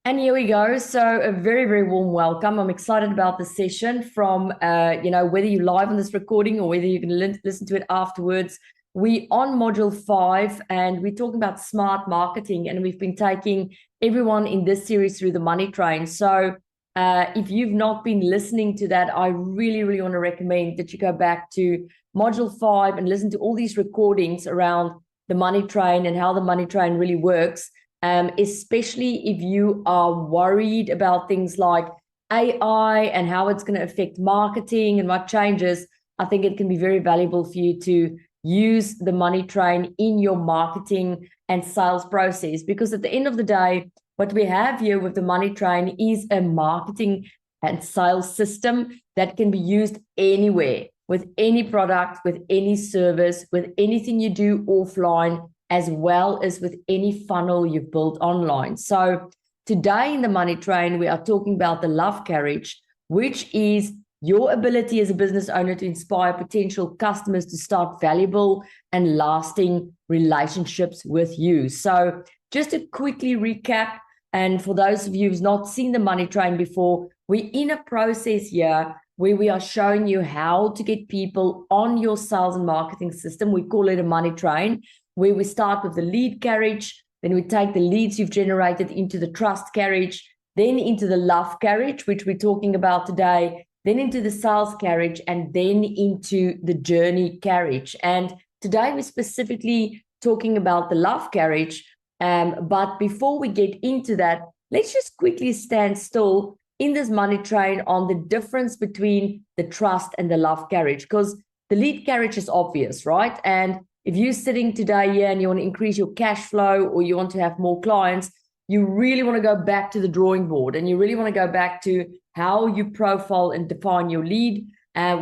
And here we go. So a very, very warm welcome. I'm excited about the session from, whether you're live on this recording or whether you can listen to it afterwards. We on module 5 and we're talking about smart marketing, and we've been taking everyone in this series through the money train. So if you've not been listening to that, I really, really want to recommend that you go back to module 5 and listen to all these recordings around the money train and how the money train really works. Especially if you are worried about things like AI and how it's going to affect marketing and what changes. I think it can be very valuable for you to use the money train in your marketing and sales process, because at the end of the day, what we have here with the money train is a marketing and sales system that can be used anywhere, with any product, with any service, with anything you do offline, as well as with any funnel you've built online. So today in the money train, we are talking about the Love Carriage, which is your ability as a business owner to inspire potential customers to start valuable and lasting relationships with you. So just to quickly recap, and for those of you who've not seen the money train before, we're in a process here where we are showing you how to get people on your sales and marketing system. We call it a money train, where we start with the lead carriage, then we take the leads you've generated into the trust carriage, then into the love carriage, which we're talking about today, then into the sales carriage, and then into the journey carriage. And today we're specifically talking about the love carriage. But before we get into that, let's just quickly stand still in this money train on the difference between the trust and the love carriage, because the lead carriage is obvious, right? And if you're sitting today here and you want to increase your cash flow, or you want to have more clients, you really want to go back to the drawing board, and you really want to go back to how you profile and define your lead,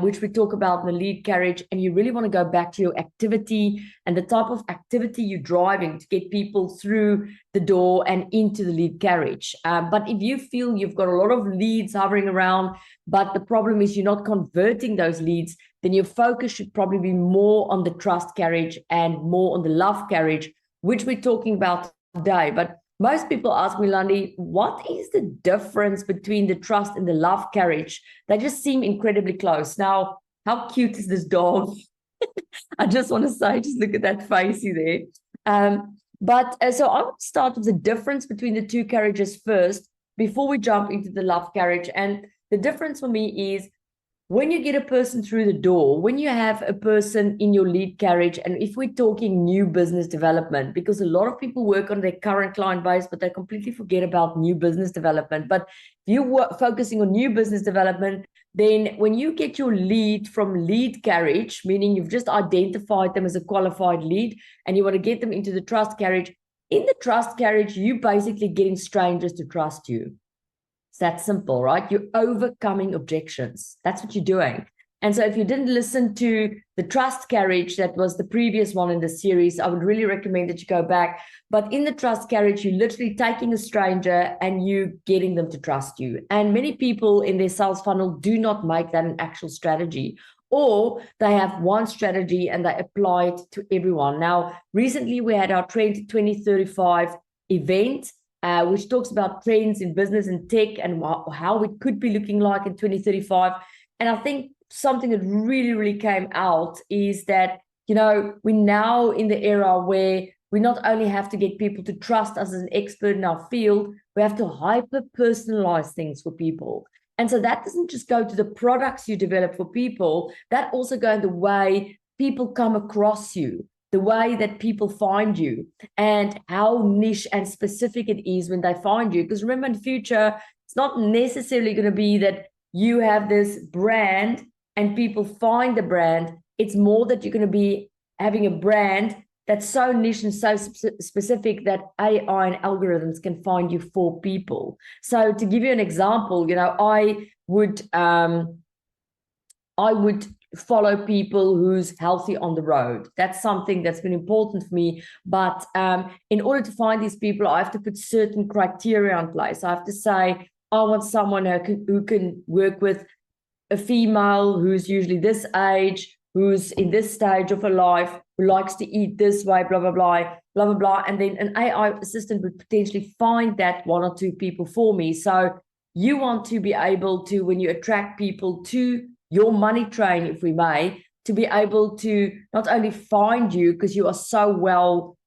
which we talk about in the lead carriage. And you really want to go back to your activity and the type of activity you're driving to get people through the door and into the lead carriage. But if you feel you've got a lot of leads hovering around, but the problem is you're not converting those leads, then your focus should probably be more on the trust carriage and more on the love carriage, which we're talking about today. But most people ask me, Landi, what is the difference between the trust and the love carriage? They just seem incredibly close. Now, how cute is this dog? I just want to say, just look at that face there. So I want to start with the difference between the two carriages first, before we jump into the love carriage. And the difference for me is, when you get a person through the door, when you have a person in your lead carriage, and if we're talking new business development, because a lot of people work on their current client base, but they completely forget about new business development. But if you focusing on new business development, then when you get your lead from lead carriage, meaning you've just identified them as a qualified lead and you want to get them into the trust carriage, in the trust carriage, you basically getting strangers to trust you. It's that simple, right? You're overcoming objections. That's what you're doing. And so if you didn't listen to the trust carriage, that was the previous one in the series, I would really recommend that you go back. But in the trust carriage, you're literally taking a stranger and you getting them to trust you. And many people in their sales funnel do not make that an actual strategy, or they have one strategy and they apply it to everyone. Now, recently we had our Trend 2035 event, which talks about trends in business and tech and how it could be looking like in 2035. And I think something that really, really came out is that, we're now in the era where we not only have to get people to trust us as an expert in our field, we have to hyper-personalize things for people. And so that doesn't just go to the products you develop for people, that also goes in the way people come across you, the way that people find you, and how niche and specific it is when they find you. Because remember, in the future, it's not necessarily going to be that you have this brand and people find the brand. It's more that you're going to be having a brand that's so niche and so specific that AI and algorithms can find you for people. So to give you an example, I would follow people who's healthy on the road. That's something that's been important for me. But in order to find these people, I have to put certain criteria in place. I have to say, I want someone who can work with a female who's usually this age, who's in this stage of her life, who likes to eat this way, blah, blah, blah, blah, blah, blah. And then an AI assistant would potentially find that one or two people for me. So you want to be able to, when you attract people to your money train, if we may, to be able to not only find you because you are so well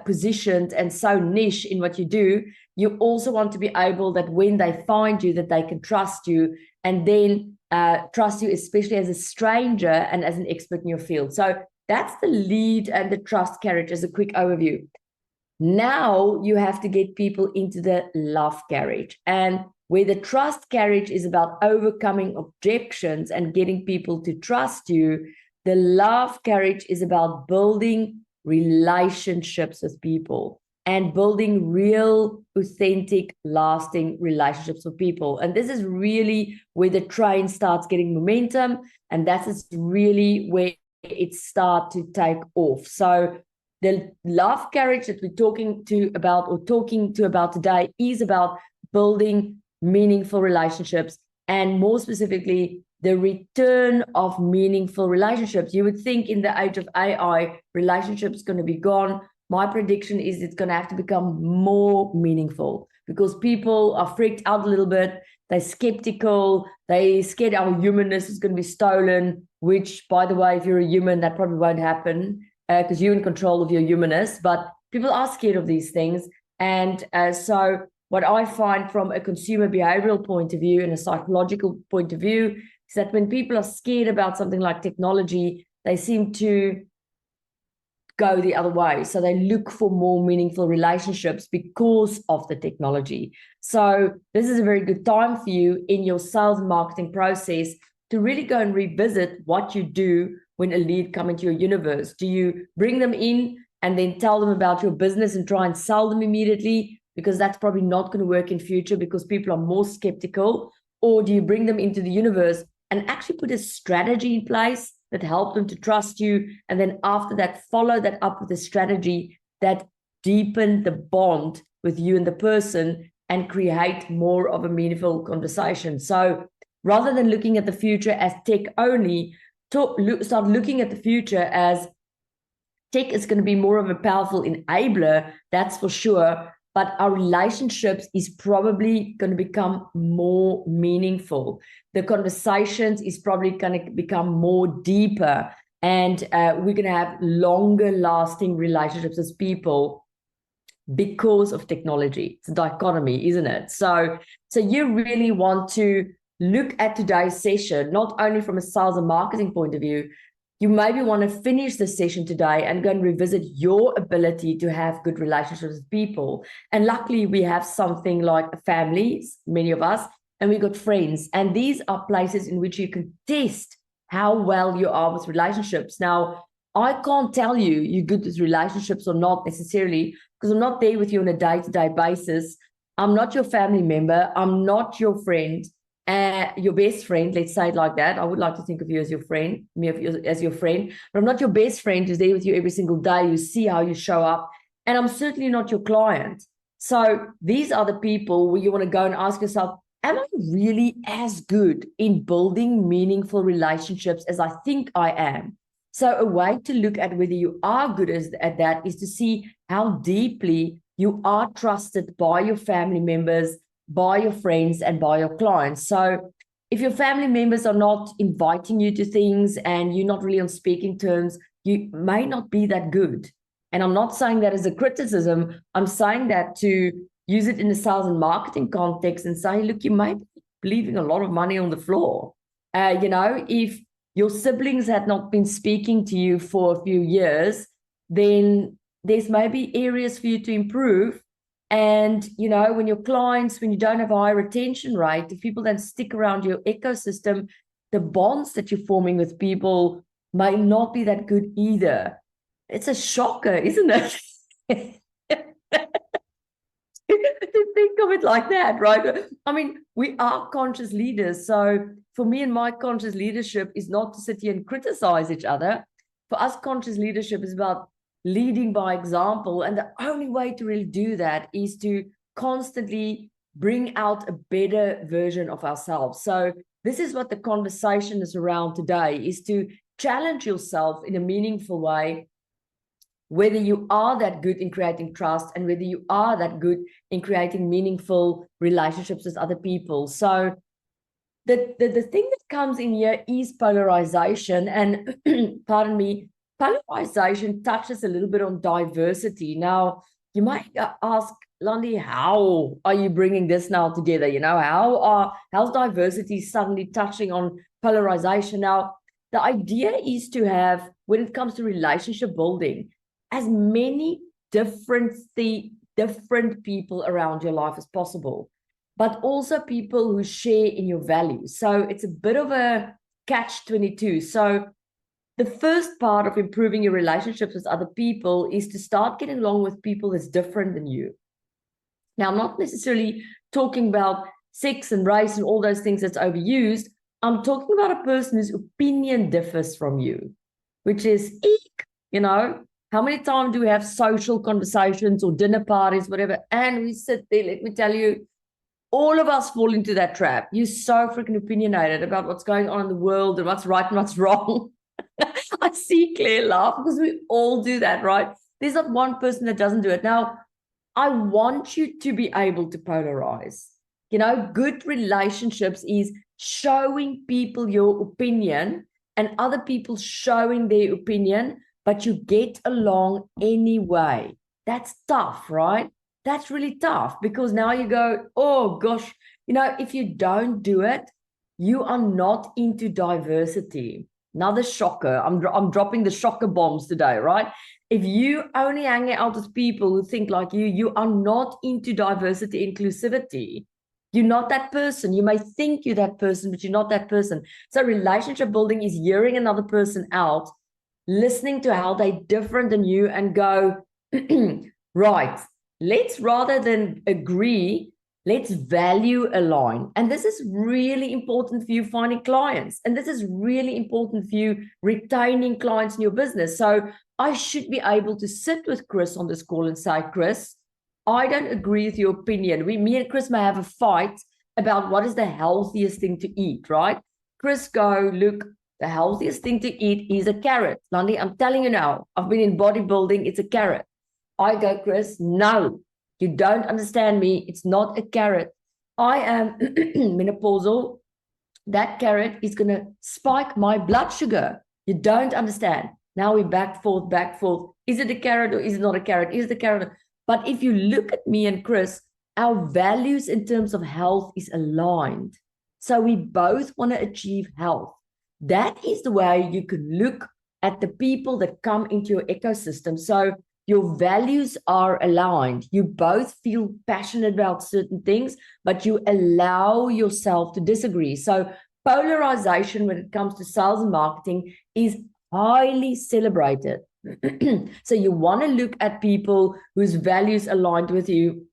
positioned and so niche in what you do, you also want to be able that when they find you, that they can trust you, and then trust you, especially as a stranger and as an expert in your field. So that's the lead and the trust carriage as a quick overview. Now you have to get people into the love carriage, and where the trust carriage is about overcoming objections and getting people to trust you, the love carriage is about building relationships with people and building real, authentic, lasting relationships with people. And this is really where the train starts getting momentum, and that is really where it starts to take off. So the love carriage that we're talking to about today is about building meaningful relationships, and more specifically, the return of meaningful relationships. You would think in the age of AI, relationships going to be gone. My prediction is it's going to have to become more meaningful because people are freaked out a little bit. They're skeptical. They scared our humanness is going to be stolen, which, by the way, if you're a human, that probably won't happen because you're in control of your humanness. But people are scared of these things. And so what I find from a consumer behavioral point of view and a psychological point of view is that when people are scared about something like technology, they seem to go the other way. So they look for more meaningful relationships because of the technology. So this is a very good time for you in your sales and marketing process to really go and revisit what you do when a lead comes into your universe. Do you bring them in and then tell them about your business and try and sell them immediately? Because that's probably not going to work in future because people are more skeptical. Or do you bring them into the universe and actually put a strategy in place that help them to trust you, and then after that, follow that up with a strategy that deepen the bond with you and the person and create more of a meaningful conversation. So rather than looking at the future as tech only, start looking at the future as tech is going to be more of a powerful enabler, that's for sure, but our relationships is probably going to become more meaningful. The conversations is probably going to become more deeper, and we're going to have longer lasting relationships as people because of technology. It's a dichotomy, isn't it? So you really want to look at today's session, not only from a sales and marketing point of view. You maybe want to finish the session today and go and revisit your ability to have good relationships with people. And luckily, we have something like families, many of us, and we got friends. And these are places in which you can test how well you are with relationships. Now, I can't tell you you're good with relationships or not necessarily, because I'm not there with you on a day-to-day basis. I'm not your family member. I'm not your friend. Your best friend, let's say it like that. I would like to think of you as your friend, me as your friend, but I'm not your best friend who's there with you every single day. You see how you show up, and I'm certainly not your client. So these are the people where you want to go and ask yourself, am I really as good in building meaningful relationships as I think I am? So a way to look at whether you are good at that is to see how deeply you are trusted by your family members, by your friends, and by your clients. So if your family members are not inviting you to things and you're not really on speaking terms, you may not be that good. And I'm not saying that as a criticism. I'm saying that to use it in the sales and marketing context and say, look, you may be leaving a lot of money on the floor. If your siblings had not been speaking to you for a few years, then there's maybe areas for you to improve. And, when your clients, when you don't have a high retention rate, if people then stick around your ecosystem, the bonds that you're forming with people might not be that good either. It's a shocker, isn't it? To think of it like that, right? I mean, we are conscious leaders. So for me and my conscious leadership is not to sit here and criticize each other. For us, conscious leadership is about leading by example. And the only way to really do that is to constantly bring out a better version of ourselves. So this is what the conversation is around today, is to challenge yourself in a meaningful way, whether you are that good in creating trust and whether you are that good in creating meaningful relationships with other people. So the thing that comes in here is polarization. And pardon me, polarization touches a little bit on diversity. Now, you might ask, Landi, how are you bringing this now together? You know, how's diversity suddenly touching on polarization? Now, the idea is to have, when it comes to relationship building, as many different people around your life as possible, but also people who share in your values. So it's a bit of a catch-22. So the first part of improving your relationships with other people is to start getting along with people that's different than you. Now, I'm not necessarily talking about sex and race and all those things that's overused. I'm talking about a person whose opinion differs from you, which is, eek, you know, how many times do we have social conversations or dinner parties, whatever, and we sit there, let me tell you, all of us fall into that trap. You're so freaking opinionated about what's going on in the world and what's right and what's wrong. I see Claire laugh because we all do that, right? There's not one person that doesn't do it. Now, I want you to be able to polarize. You know, good relationships is showing people your opinion and other people showing their opinion, but you get along anyway. That's tough, right? That's really tough because now you go, oh gosh, you know, if you don't do it, you are not into diversity. Another shocker. I'm dropping the shocker bombs today, right? If you only hang out with people who think like you are not into diversity, inclusivity. You're not that person. You may think you're that person, but you're not that person. So relationship building is hearing another person out, listening to how they're different than you and go, right, let's, rather than agree, let's value align. And this is really important for you finding clients. And this is really important for you retaining clients in your business. So I should be able to sit with Chris on this call and say, Chris, I don't agree with your opinion. Me and Chris may have a fight about what is the healthiest thing to eat, right? Chris go, look, the healthiest thing to eat is a carrot. Landi, I'm telling you now, I've been in bodybuilding, it's a carrot. I go, Chris, no, you don't understand me. It's not a carrot. I am menopausal. That carrot is going to spike my blood sugar. You don't understand. Now we back forth. Is it a carrot or is it not a carrot? Is the carrot? But if you look at me and Chris, our values in terms of health is aligned. So we both want to achieve health. That is the way you can look at the people that come into your ecosystem. So your values are aligned. You both feel passionate about certain things, but you allow yourself to disagree. So polarization when it comes to sales and marketing is highly celebrated. So you want to look at people whose values aligned with you,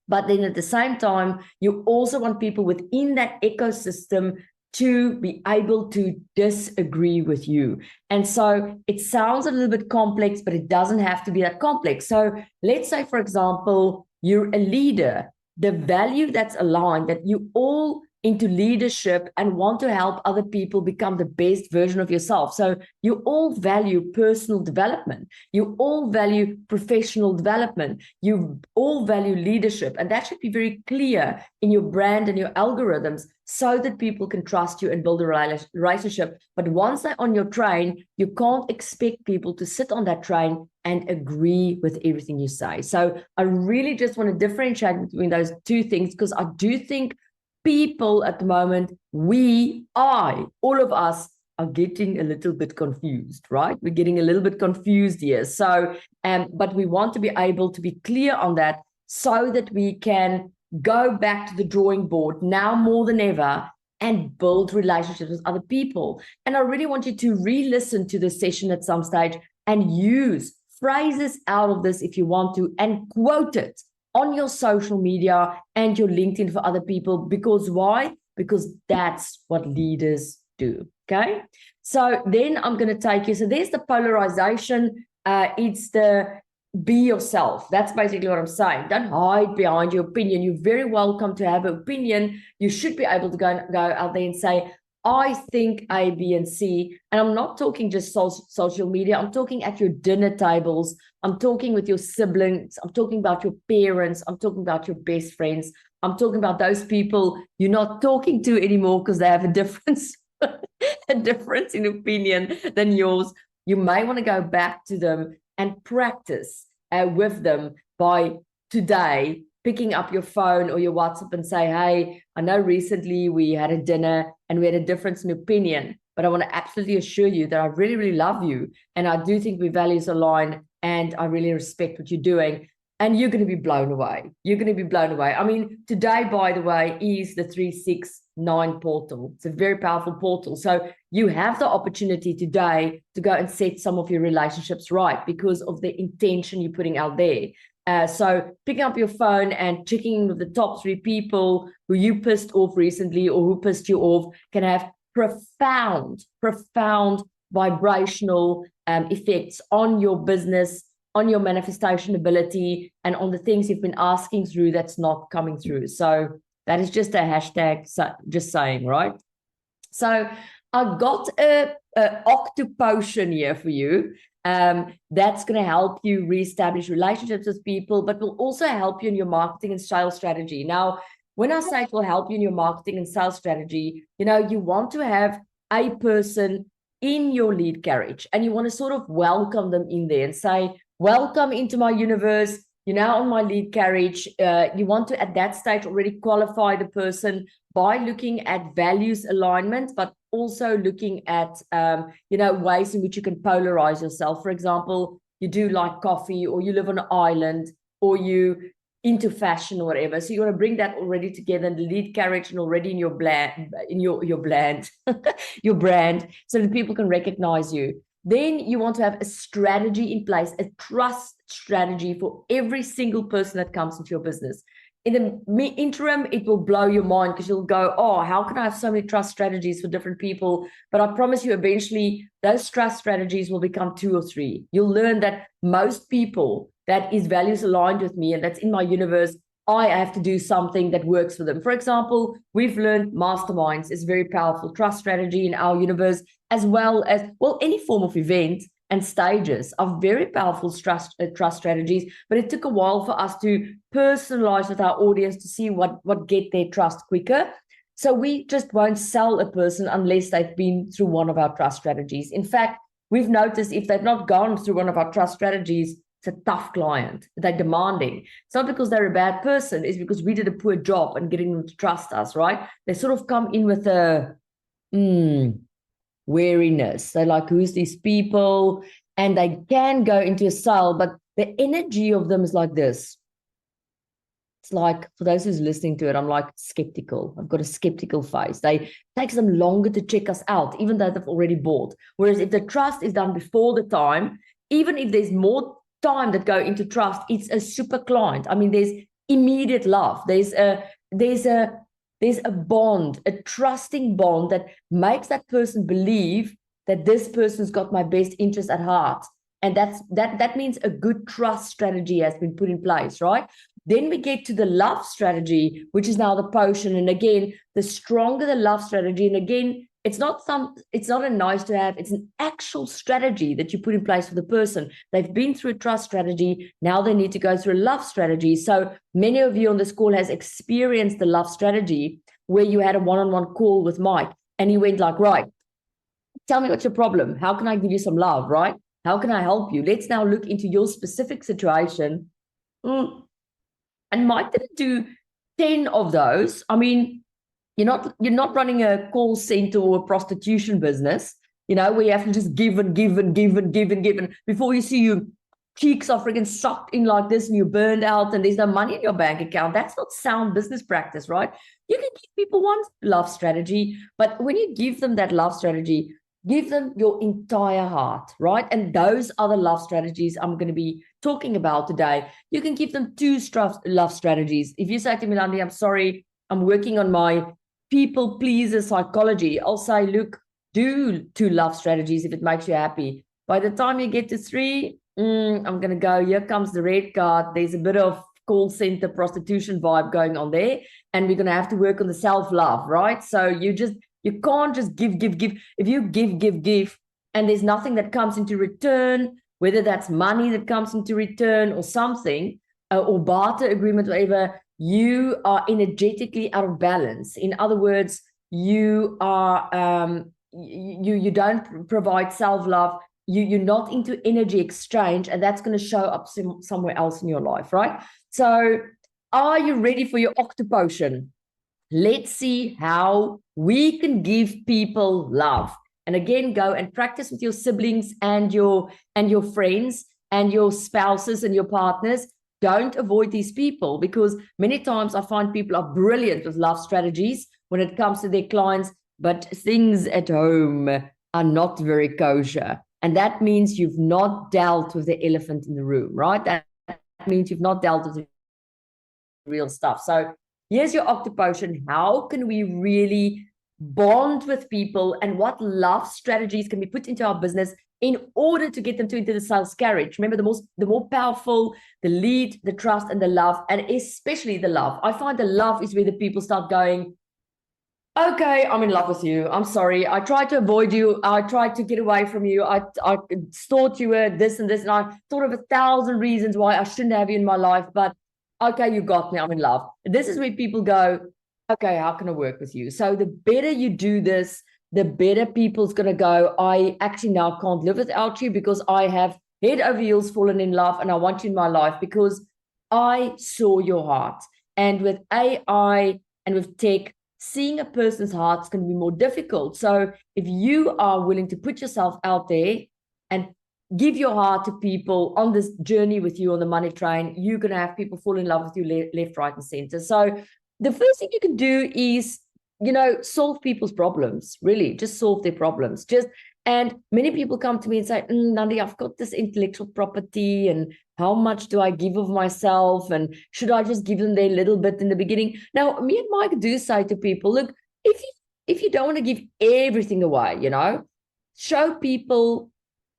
but then at the same time, you also want people within that ecosystem to be able to disagree with you. And so it sounds a little bit complex, but it doesn't have to be that complex. So let's say, for example, you're a leader, the value that's aligned, that you all into leadership and want to help other people become the best version of yourself. So you all value personal development. You all value professional development. You all value leadership. And that should be very clear in your brand and your algorithms so that people can trust you and build a relationship. But once they're on your train, you can't expect people to sit on that train and agree with everything you say. So I really just want to differentiate between those two things, because I do think people at the moment, all of us are getting a little bit confused, right? We're getting a little bit confused here. So, but we want to be able to be clear on that so that we can go back to the drawing board now more than ever and build relationships with other people. And I really want you to re-listen to this session at some stage and use phrases out of this if you want to, and quote it on your social media and your LinkedIn for other people. Because why? Because that's what leaders do. Okay. So then I'm going to take you. So there's the polarization. It's the be yourself. That's basically what I'm saying. Don't hide behind your opinion. You're very welcome to have an opinion. You should be able to go out there and say, I think A, B, and C. And I'm not talking just social media. I'm talking at your dinner tables. I'm talking with your siblings. I'm talking about your parents. I'm talking about your best friends. I'm talking about those people you're not talking to anymore because they have a difference, a difference in opinion than yours. You may want to go back to them and practice with them by today picking up your phone or your WhatsApp and say, hey, I know recently we had a dinner and we had a difference in opinion, but I want to absolutely assure you that I really, really love you. And I do think we values align and I really respect what you're doing. And you're going to be blown away. You're going to be blown away. I mean, today, by the way, is the 369 portal. It's a very powerful portal. So you have the opportunity today to go and set some of your relationships right because of the intention you're putting out there. So picking up your phone and checking in with the top 3 people who you pissed off recently or who pissed you off can have profound vibrational effects on your business, on your manifestation ability, and on the things you've been asking through that's not coming through. So that is just a hashtag, just saying, right? So I got a octopotion here for you. That's going to help you reestablish relationships with people, but will also help you in your marketing and sales strategy. Now, when I say it will help you in your marketing and sales strategy, you know, you want to have a person in your lead carriage and you want to sort of welcome them in there and say, welcome into my universe. You're now on my lead carriage. You want to, at that stage, already qualify the person by looking at values alignment, but also looking at, ways in which you can polarize yourself. For example, you do like coffee, or you live on an island, or you into fashion or whatever. So you want to bring that already together in the lead carriage and already in your brand, your brand, so that people can recognize you. Then you want to have a strategy in place, a trust strategy for every single person that comes into your business. In the interim, it will blow your mind because you'll go, oh, how can I have so many trust strategies for different people? But I promise you, eventually, those trust strategies will become 2 or 3. You'll learn that most people that is values aligned with me and that's in my universe, I have to do something that works for them. For example, we've learned masterminds is a very powerful trust strategy in our universe, as well as, well, any form of event and stages are very powerful trust strategies, but it took a while for us to personalize with our audience to see what get their trust quicker. So we just won't sell a person unless they've been through one of our trust strategies. In fact, we've noticed if they've not gone through one of our trust strategies, it's a tough client. They're demanding. It's not because they're a bad person, it's because we did a poor job in getting them to trust us, right? They sort of come in with a wariness. They're like, who's these people? And they can go into a sale, but the energy of them is like this. It's like, for those who's listening to it, I'm like skeptical. I've got a skeptical face. It takes them longer to check us out, even though they've already bought. Whereas if the trust is done before the time, even if there's more time that go into trust, it's a super client. I mean, there's immediate love. There's a bond, a trusting bond that makes that person believe that this person's got my best interest at heart. And that means a good trust strategy has been put in place, right? Then we get to the love strategy, which is now the potion. And again, the stronger the love strategy, and again, it's not a nice to have, it's an actual strategy that you put in place for the person. They've been through a trust strategy, now they need to go through a love strategy. So many of you on this call has experienced the love strategy where you had a one-on-one call with Mike and he went like, right, tell me what's your problem. How can I give you some love, right? How can I help you? Let's now look into your specific situation. And Mike didn't do 10 of those. I mean, you're not running a call center or a prostitution business, where you have to just give and give and give and give and give. And before you see your cheeks are freaking sucked in like this and you're burned out and there's no money in your bank account. That's not sound business practice, right? You can give people one love strategy, but when you give them that love strategy, give them your entire heart, right? And those are the love strategies I'm going to be talking about today. You can give them 2 love strategies. If you say to me, Landi, I'm sorry, I'm working on my people pleaser psychology, I'll say, look, do 2 love strategies if it makes you happy. By the time you get to 3, I'm going to go, here comes the red card. There's a bit of call center prostitution vibe going on there. And we're going to have to work on the self-love, right? So you're You can't just give. If you give, and there's nothing that comes into return, whether that's money that comes into return or something, or barter agreement, whatever, you are energetically out of balance. In other words, you are you don't provide self-love. You're not into energy exchange, and that's going to show up somewhere else in your life, right? So are you ready for your octopotion? Let's see how we can give people love. And again, go and practice with your siblings and your friends and your spouses and your partners. Don't avoid these people, because many times I find people are brilliant with love strategies when it comes to their clients, but things at home are not very kosher. And that means you've not dealt with the elephant in the room, right? That means you've not dealt with the real stuff. So here's your octopotion. How can we really bond with people, and what love strategies can be put into our business in order to get them to into the sales carriage? Remember, the more powerful the lead, the trust, and the love, and especially the love. I find the love is where the people start going, okay, I'm in love with you. I'm sorry. I tried to avoid you. I tried to get away from you. I thought you were this and this, and I thought of 1,000 reasons why I shouldn't have you in my life, but okay, you got me. I'm in love. This is where people go, okay, how can I work with you? So the better you do this, the better people's going to go, I actually now can't live without you, because I have head over heels fallen in love and I want you in my life because I saw your heart. And with AI and with tech, seeing a person's heart is going to be more difficult. So if you are willing to put yourself out there and give your heart to people on this journey with you on the money train, you're going to have people fall in love with you left, right, and center. So the first thing you can do is, solve people's problems. Really, just solve their problems. And many people come to me and say, Landi, I've got this intellectual property, and how much do I give of myself? And should I just give them their little bit in the beginning? Now, me and Mike do say to people, look, if you don't want to give everything away, show people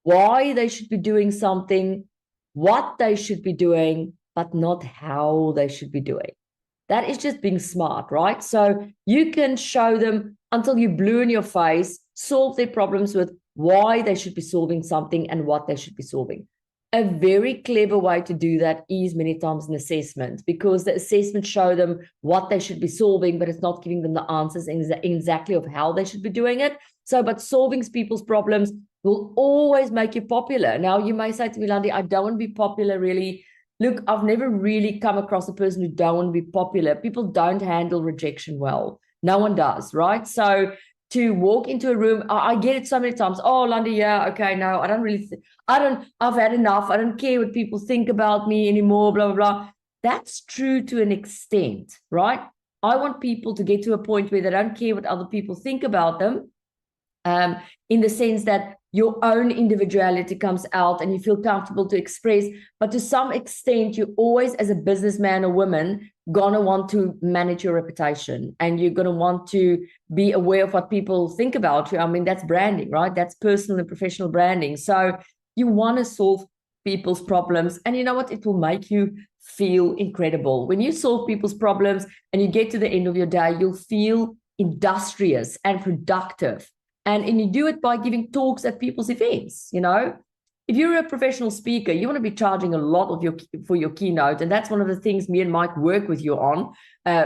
why they should be doing something, what they should be doing, but not how they should be doing. That is just being smart, right? So you can show them until you're blue in your face, solve their problems with why they should be solving something and what they should be solving. A very clever way to do that is many times an assessment, because the assessment show them what they should be solving, but it's not giving them the answers exactly of how they should be doing it. So, but solving people's problems will always make you popular. Now, you may say to me, Landi, I don't want to be popular, really. Look, I've never really come across a person who don't want to be popular. People don't handle rejection well. No one does, right? So to walk into a room, I get it so many times. Oh, Landi, yeah, okay, no, I don't really, I've had enough. I don't care what people think about me anymore, blah, blah, blah. That's true to an extent, right? I want people to get to a point where they don't care what other people think about them, in the sense that your own individuality comes out and you feel comfortable to express. But to some extent, you always, as a businessman or woman, gonna want to manage your reputation, and you're gonna want to be aware of what people think about you. I mean, that's branding, right? That's personal and professional branding. So you want to solve people's problems, and you know what? It will make you feel incredible. When you solve people's problems and you get to the end of your day, you'll feel industrious and productive. And you do it by giving talks at people's events. If you're a professional speaker, you want to be charging a lot for your keynote. And that's one of the things me and Mike work with you on,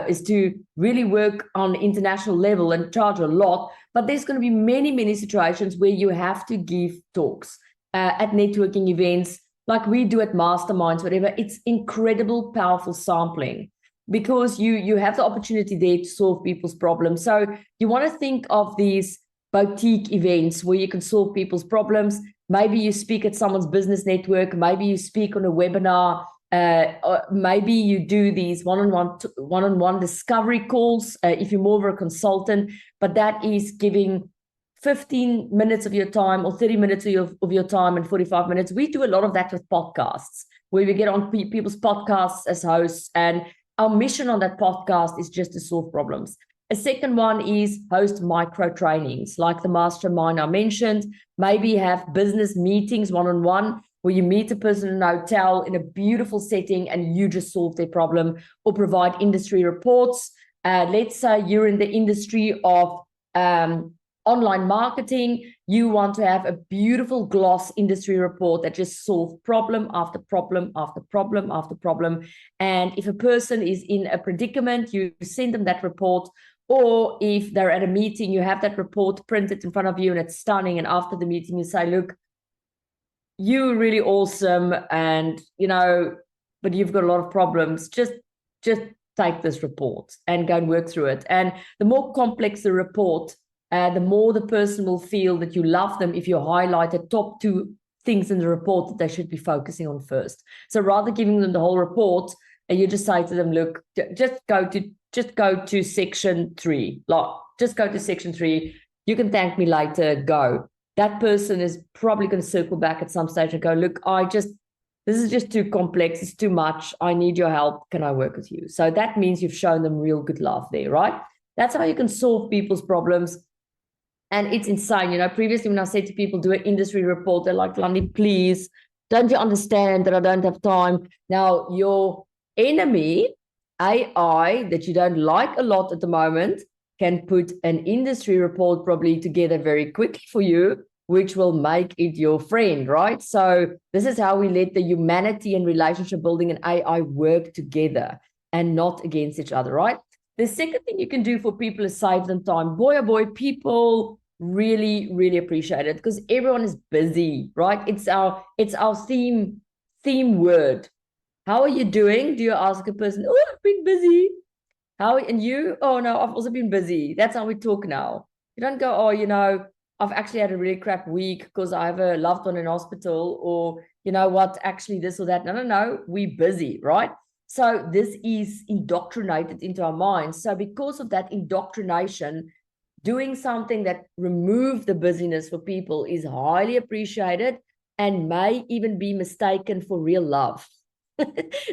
is to really work on international level and charge a lot. But there's going to be many, many situations where you have to give talks at networking events, like we do at masterminds, whatever. It's incredible, powerful sampling, because you have the opportunity there to solve people's problems. So you want to think of these boutique events where you can solve people's problems. Maybe you speak at someone's business network. Maybe you speak on a webinar. Or maybe you do these one-on-one discovery calls if you're more of a consultant. But that is giving 15 minutes of your time, or 30 minutes of your time, and 45 minutes. We do a lot of that with podcasts, where we get on people's podcasts as hosts. And our mission on that podcast is just to solve problems. A second one is host micro trainings like the mastermind I mentioned. Maybe have business meetings one-on-one, where you meet a person in a hotel in a beautiful setting and you just solve their problem, or provide industry reports. Let's say you're in the industry of online marketing, you want to have a beautiful gloss industry report that just solves problem after problem after problem after problem. And if a person is in a predicament, you send them that report. Or if they're at a meeting, you have that report printed in front of you and it's stunning. And after the meeting, you say, look, you're really awesome. And, but you've got a lot of problems. Just take this report and go and work through it. And the more complex the report, the more the person will feel that you love them if you highlight the top 2 things in the report that they should be focusing on first. So rather giving them the whole report, and you just say to them, look, just go to section 3. Just go to section 3. You can thank me later. Go. That person is probably going to circle back at some stage and go, look, this is just too complex. It's too much. I need your help. Can I work with you? So that means you've shown them real good love there, right? That's how you can solve people's problems. And it's insane. Previously when I said to people, do an industry report, they're like, Landi, please, don't you understand that I don't have time? Now, your enemy, AI, that you don't like a lot at the moment, can put an industry report probably together very quickly for you, which will make it your friend, right? So this is how we let the humanity and relationship building and AI work together and not against each other, right? The second thing you can do for people is save them time. Boy, oh boy, people really, really appreciate it because everyone is busy, right? It's our theme word. How are you doing? Do you ask a person, oh, I've been busy. And you? Oh, no, I've also been busy. That's how we talk now. You don't go, oh, I've actually had a really crap week because I have a loved one in hospital, or you know what, actually this or that. No, we're busy, right? So this is indoctrinated into our minds. So because of that indoctrination, doing something that removes the busyness for people is highly appreciated and may even be mistaken for real love.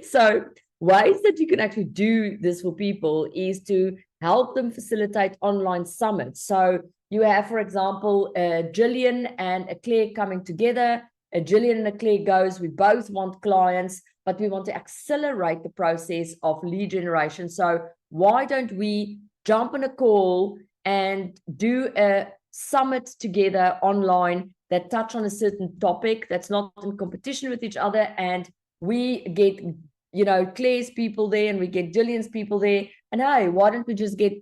So ways that you can actually do this for people is to help them facilitate online summits. So you have, for example, Gillian and a Claire coming together. Gillian and a Claire goes, we both want clients, but we want to accelerate the process of lead generation. So why don't we jump on a call and do a summit together online that touch on a certain topic that's not in competition with each other, and we get Claire's people there and we get Gillian's people there, and hey, why don't we just get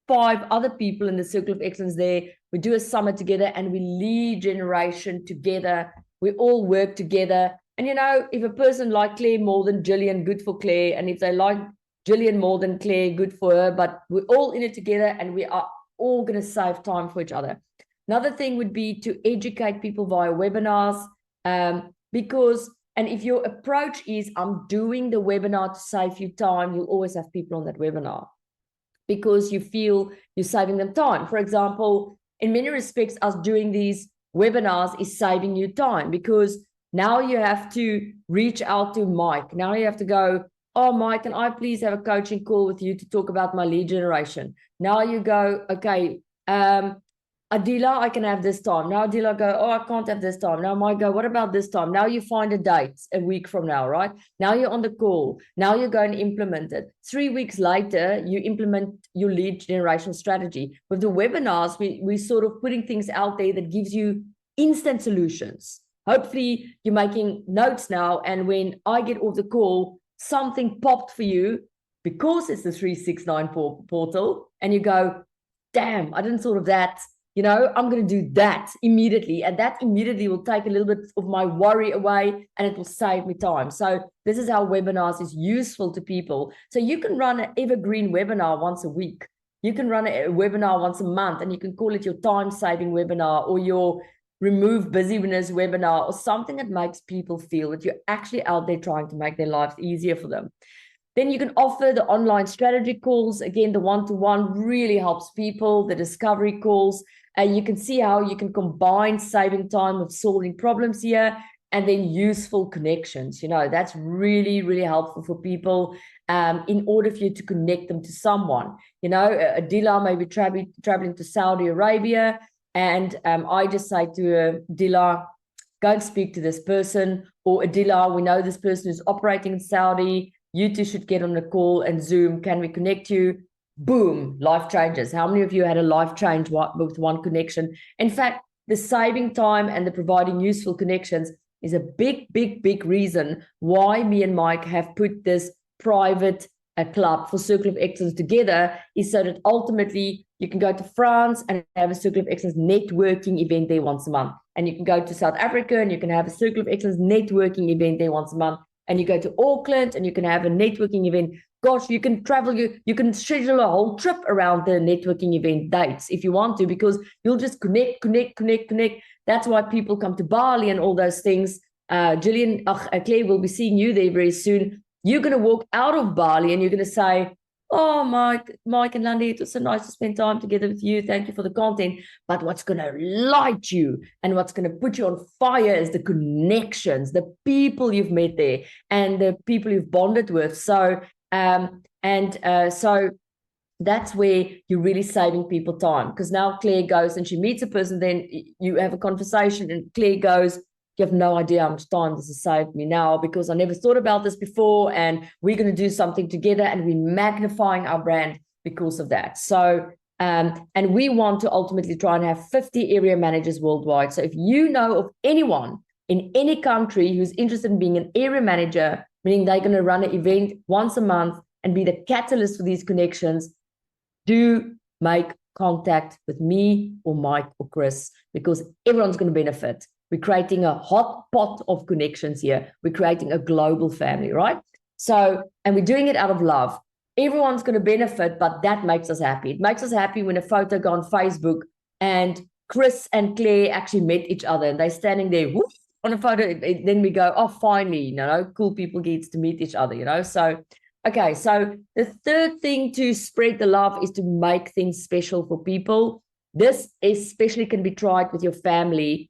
5 other people in the circle of excellence there? We do a summit together and we lead generation together. We all work together. And if a person like Claire more than Gillian, good for Claire. And if they like Gillian more than Claire, good for her. But we're all in it together and we are all going to save time for each other. Another thing would be to educate people via webinars, and if your approach is, I'm doing the webinar to save you time, you'll always have people on that webinar because you feel you're saving them time. For example, in many respects, us doing these webinars is saving you time because now you have to reach out to Mike. Now you have to go, oh, Mike, can I please have a coaching call with you to talk about my lead generation? Now you go, okay, Adila, I can have this time. Now Adila go, oh, I can't have this time. Now Mike go, what about this time? Now you find a date a week from now, right? Now you're on the call. Now you're going to implement it. 3 weeks later, you implement your lead generation strategy. With the webinars, we sort of putting things out there that gives you instant solutions. Hopefully you're making notes now. And when I get off the call, something popped for you because it's the 369 portal. And you go, damn, I didn't thought of that. I'm going to do that immediately. And that immediately will take a little bit of my worry away and it will save me time. So this is how webinars is useful to people. So you can run an evergreen webinar once a week. You can run a webinar once a month and you can call it your time-saving webinar or your remove busyness webinar or something that makes people feel that you're actually out there trying to make their lives easier for them. Then you can offer the online strategy calls. Again, the one-to-one really helps people, the discovery calls. And you can see how you can combine saving time with solving problems here and then useful connections. That's really, really helpful for people in order for you to connect them to someone. Adila may be traveling to Saudi Arabia and I just say to Adila, go and speak to this person, or Adila, we know this person is operating in Saudi. You two should get on a call and Zoom. Can we connect you? boom, life changes. How many of you had a life change with one connection? In fact, the saving time and the providing useful connections is a big reason why me and Mike have put this private club for Circle of Excellence together, is so that ultimately you can go to France and have a Circle of Excellence networking event there once a month. And you can go to South Africa and you can have a Circle of Excellence networking event there once a month. And you go to Auckland and you can have a networking event. Gosh, you can travel, you can schedule a whole trip around the networking event dates if you want to, because you'll just connect. That's why people come to Bali and all those things. Claire, we'll be seeing you there very soon. You're going to walk out of Bali and you're going to say, oh, Mike and Landi, it was so nice to spend time together with you. Thank you for the content. But what's going to light you and what's going to put you on fire is the connections, the people you've met there and the people you've bonded with. So, so that's where you're really saving people time, because now Claire goes and she meets a person, then you have a conversation and Claire goes, you have no idea how much time this has saved me now, because I never thought about this before, and we're going to do something together, and we're magnifying our brand because of that. So, and we want to ultimately try and have 50 area managers worldwide. So if you know of anyone in any country who's interested in being an area manager, meaning they're going to run an event once a month and be the catalyst for these connections, do make contact with me or Mike or Chris, because everyone's going to benefit. We're creating a hot pot of connections here. We're creating a global family, right? So, and we're doing it out of love. Everyone's going to benefit, but that makes us happy. It makes us happy when a photo goes on Facebook and Chris and Claire actually met each other and they're standing there whoop, on a photo. Then we go, oh, finally, cool people get to meet each other, So, okay, so the third thing to spread the love is to make things special for people. This especially can be tried with your family.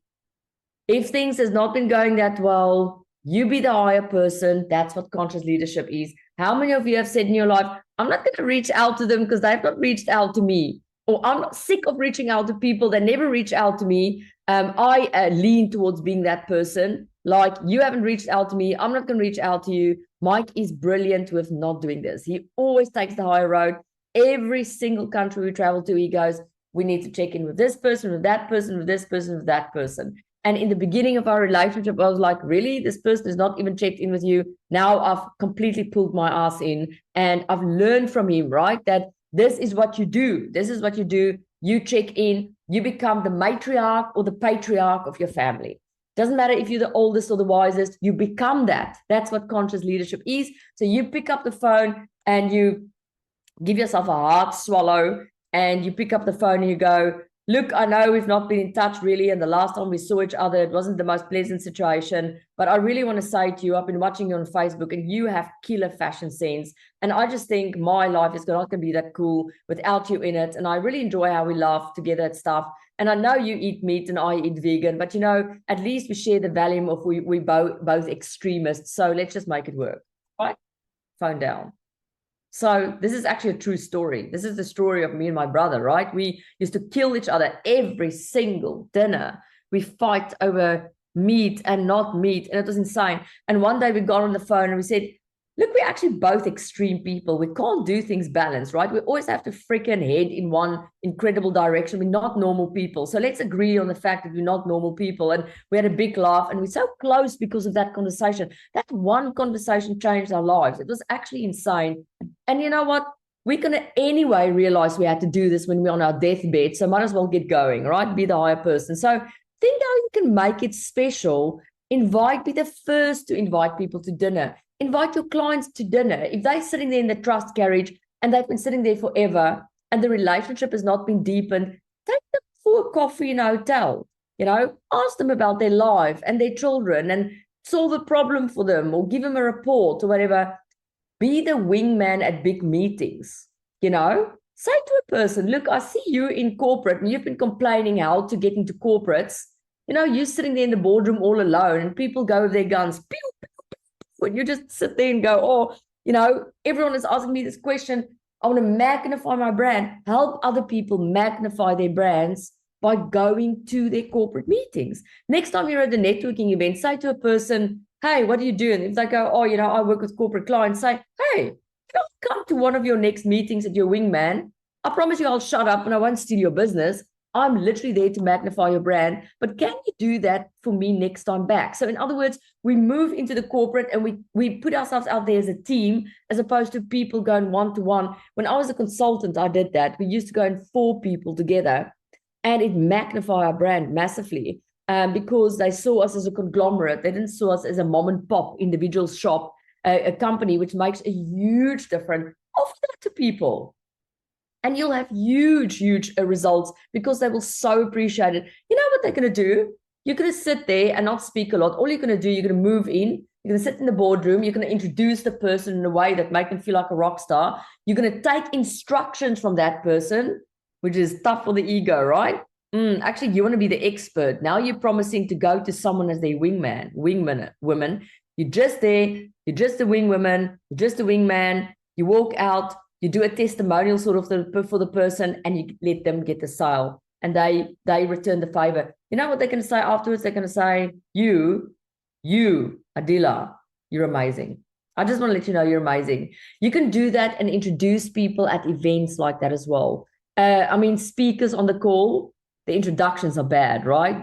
If things has not been going that well, you be the higher person. That's what conscious leadership is. How many of you have said in your life, I'm not going to reach out to them because they've not reached out to me, or I'm not sick of reaching out to people that never reach out to me. I lean towards being that person. Like, you haven't reached out to me, I'm not going to reach out to you. Mike is brilliant with not doing this. He always takes the higher road. Every single country we travel to, he goes, we need to check in with this person, with that person, with this person, with that person. And in the beginning of our relationship, I was like, really? This person is not even checked in with you? Now I've completely pulled my ass in, and I've learned from him, right? That this is what you do. This is what you do. You check in. You become the matriarch or the patriarch of your family. Doesn't matter if you're the oldest or the wisest. You become that. That's what conscious leadership is. So you pick up the phone and you give yourself a hard swallow, and you pick up the phone and you go, look, I know we've not been in touch really, and the last time we saw each other, it wasn't the most pleasant situation, but I really want to say to you, I've been watching you on Facebook and you have killer fashion sense, and I just think my life is not going to be that cool without you in it, and I really enjoy how we laugh together at stuff, and I know you eat meat and I eat vegan, but at least we share the value of we both extremists, so let's just make it work, right? Phone down. So this is actually a true story. This is the story of me and my brother, right? We used to kill each other every single dinner. We fight over meat and not meat, and it was insane. And one day we got on the phone and we said, look, we're actually both extreme people. We can't do things balanced, right? We always have to freaking head in one incredible direction. We're not normal people. So let's agree on the fact that we're not normal people. And we had a big laugh, and we're so close because of that conversation. That one conversation changed our lives. It was actually insane. And you know what? We're going to anyway realize we had to do this when we're on our deathbed. So might as well get going, right? Be the higher person. So think how you can make it special. Be the first to invite people to dinner. Invite your clients to dinner. If they're sitting there in the Trust Carriage and they've been sitting there forever and the relationship has not been deepened, take them for a coffee in a hotel. Ask them about their life and their children and solve a problem for them, or give them a report or whatever. Be the wingman at big meetings. Say to a person, look, I see you in corporate and you've been complaining how to get into corporates. You're sitting there in the boardroom all alone and people go with their guns, pew, pew, pew, and you just sit there and go, everyone is asking me this question. I want to magnify my brand, help other people magnify their brands by going to their corporate meetings. Next time you're at a networking event, say to a person, hey, what are you doing? If they go, I work with corporate clients, say, hey, come to one of your next meetings at your wingman. I promise you I'll shut up and I won't steal your business. I'm literally there to magnify your brand, but can you do that for me next time back? So in other words, we move into the corporate and we put ourselves out there as a team, as opposed to people going one-to-one. When I was a consultant, I did that. We used to go in 4 people together, and it magnified our brand massively because they saw us as a conglomerate. They didn't saw us as a mom and pop individual shop, a company, which makes a huge difference. Offer that to people. And you'll have huge results because they will so appreciate it. You know what they're going to do? You're going to sit there and not speak a lot. All you're going to do, you're going to move in. You're going to sit in the boardroom. You're going to introduce the person in a way that make them feel like a rock star. You're going to take instructions from that person, which is tough for the ego, right? Actually, you want to be the expert. Now you're promising to go to someone as their wingman, woman. You're just there. You're just the wingwoman. You're just the wingman. You walk out. You do a testimonial sort of for the person, and you let them get the sale, and they return the favor. You know what they're going to say afterwards? They're going to say, you, Adila, you're amazing. I just want to let you know you're amazing. You can do that and introduce people at events like that as well. I mean, speakers on the call, the introductions are bad, right?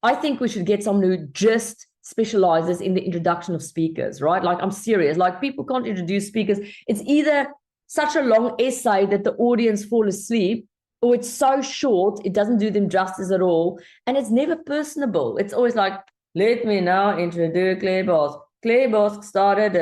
I think we should get someone who just specializes in the introduction of speakers, right? Like, I'm serious. Like, people can't introduce speakers. It's either such a long essay that the audience fall asleep, or it's so short it doesn't do them justice at all, and it's never personable. It's always like, let me now introduce Claire Boss. Claire Boss started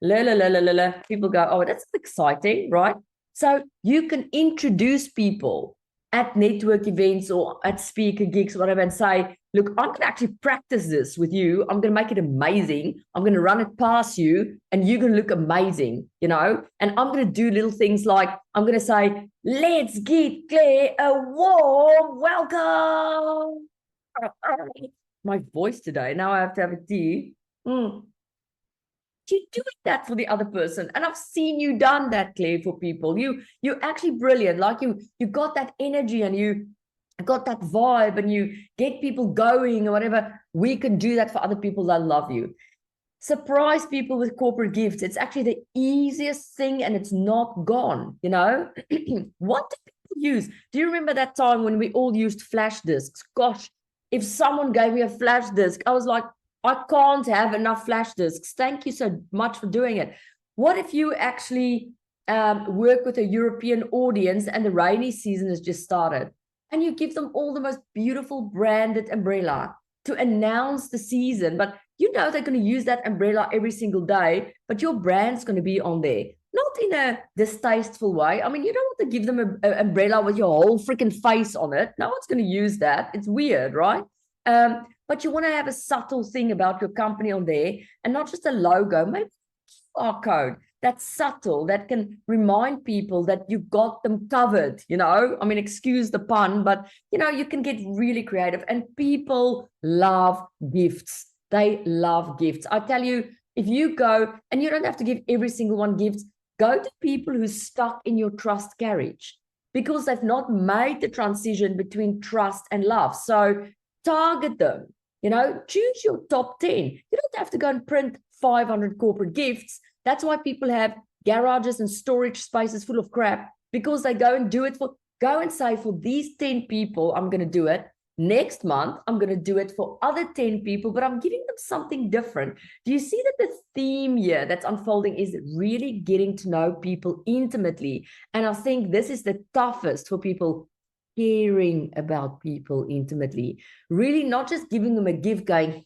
la. People go, oh, that's exciting, right? So you can introduce people at network events or at speaker gigs or whatever, and say, look, I'm going to actually practice this with you. I'm going to make it amazing. I'm going to run it past you, and you're going to look amazing, you know? And I'm going to do little things like, I'm going to say, let's give Claire a warm welcome. My voice today. Now I have to have a tea. You're doing that for the other person, and I've seen you done that, Claire, for people. You're actually brilliant. Like, you got that energy, and you got that vibe, and you get people going or whatever. We can do that for other people that love you. Surprise people with corporate gifts. It's actually the easiest thing, and it's not gone, you know. What do people use? Do you remember that time when we all used flash discs? Gosh, if someone gave me a flash disc, I was like, I can't have enough flash discs. Thank you so much for doing it. What if you actually work with a European audience, and the rainy season has just started, and you give them all the most beautiful branded umbrella to announce the season, but you know they're going to use that umbrella every single day, but your brand's going to be on there, not in a distasteful way. I mean, you don't want to give them an umbrella with your whole freaking face on it. No one's going to use that. It's weird, right? But you want to have a subtle thing about your company on there, and not just a logo, maybe a QR code that's subtle, that can remind people that you got them covered, you know? I mean, excuse the pun, but, you know, you can get really creative, and people love gifts. They love gifts. I tell you, if you go, and you don't have to give every single one gifts, go to people who stuck in your Trust Carriage, because they've not made the transition between trust and love. So target them, you know, choose your top 10. You don't have to go and print 500 corporate gifts. That's why people have garages and storage spaces full of crap, because they go and do it go and say, for these 10 people, I'm going to do it. Next month, I'm going to do it for other 10 people, but I'm giving them something different. Do you see that the theme here that's unfolding is really getting to know people intimately? And I think this is the toughest for people, caring about people intimately, really not just giving them a gift going,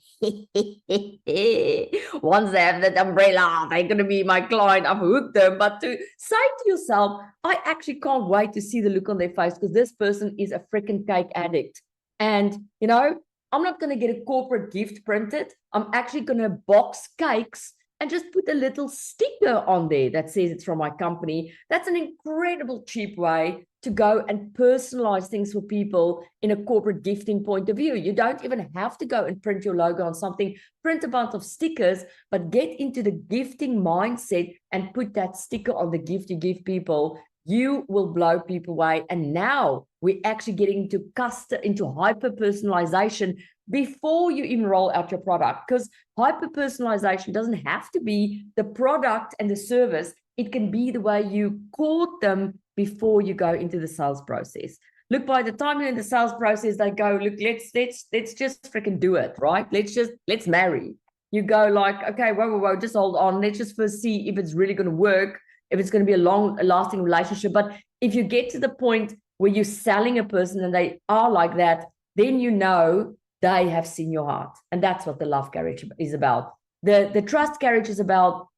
once they have that umbrella, they're going to be my client, I've hooked them. But to say to yourself, I actually can't wait to see the look on their face, because this person is a freaking cake addict. And, you know, I'm not going to get a corporate gift printed. I'm actually going to box cakes and just put a little sticker on there that says it's from my company. That's an incredible cheap way to go and personalize things for people in a corporate gifting point of view. You don't even have to go and print your logo on something, print a bunch of stickers, but get into the gifting mindset and put that sticker on the gift you give people. You will blow people away. And now we're actually getting into hyper personalization before you even roll out your product, because hyper-personalization doesn't have to be the product and the service. It can be the way you court them before you go into the sales process. Look, by the time you're in the sales process, they go, look, let's just freaking do it, right? Let's marry. You go like, okay, whoa, just hold on. Let's just first see if it's really going to work, if it's going to be a lasting relationship. But if you get to the point where you're selling a person and they are like that, then you know they have seen your heart. And that's what the Love Carriage is about. The Trust Carriage is about